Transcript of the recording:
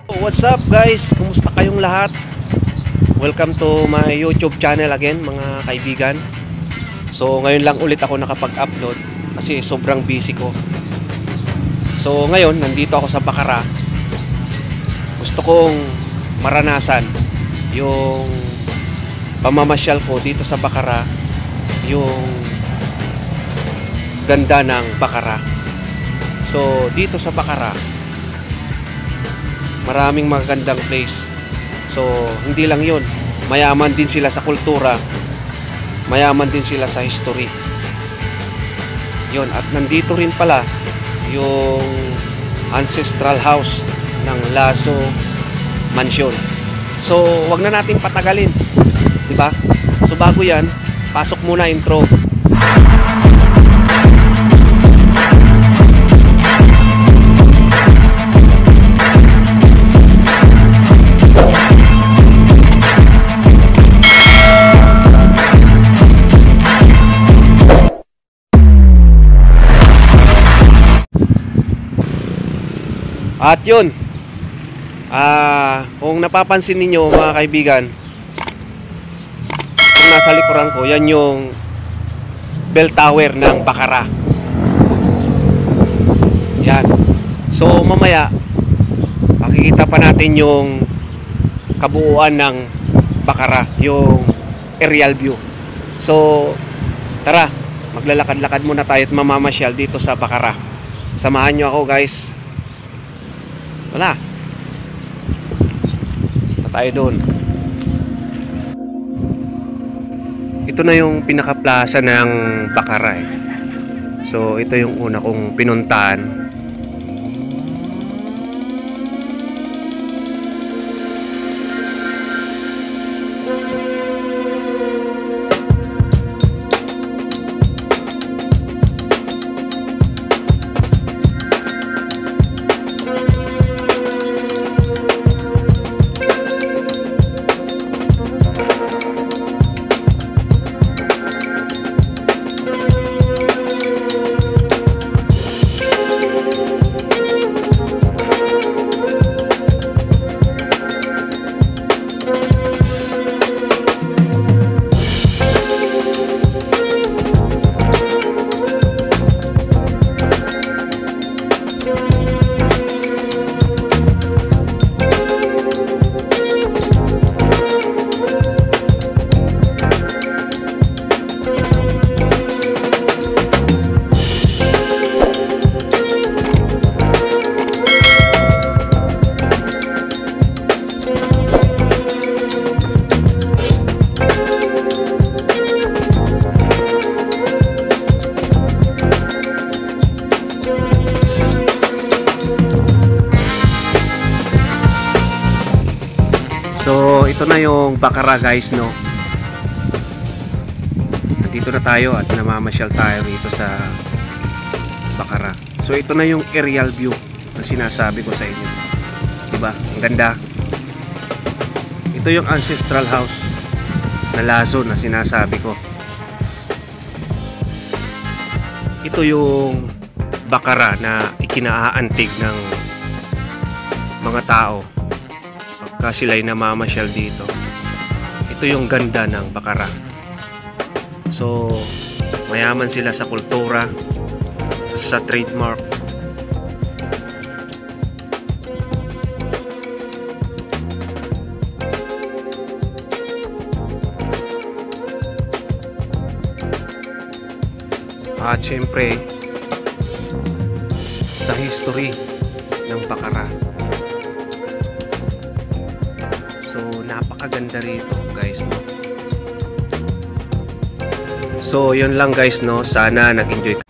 What's up guys? Kumusta kayong lahat? Welcome to my YouTube channel again mga kaibigan. So ngayon lang ulit ako nakapag-upload kasi sobrang busy ko. So ngayon nandito ako sa Bacara. Gusto kong maranasan yung pamamasyal ko dito sa Bacara, yung ganda ng Bacara. So dito sa Bacara maraming magagandang place. So hindi lang yun, mayaman din sila sa kultura, mayaman din sila sa history yun. At nandito rin pala yung ancestral house ng Lazo Mansion. So wag na natin patagalin, di ba? So bago yan, pasok muna intro. At yun, kung napapansin ninyo mga kaibigan, kung nasa likuran ko, yan yung bell tower ng Bacara. Yan. So mamaya makikita pa natin yung kabuuan ng Bacara, yung aerial view. So tara, maglalakad-lakad muna tayo at mamamasyal dito sa Bacara. Samahan nyo ako guys. Wala. Tayo doon. Ito na yung pinaka-plaza ng Bacara eh. So ito yung una kong pinuntahan. So ito na yung Bacara guys, no. Dito na tayo at namamasyal tayo rito sa Bacara. So ito na yung aerial view na sinasabi ko sa inyo. Diba? Ang ganda. Ito yung ancestral house na Lazo na sinasabi ko. Ito yung Bacara na ikinaaantig ng mga tao pagka sila'y namamasyal dito. Ito yung ganda ng Bacara. So mayaman sila sa kultura, sa trademark. At syempre sa history ng Bacara. So napakaganda rito guys, no? So yun lang guys, no? Sana nag-enjoy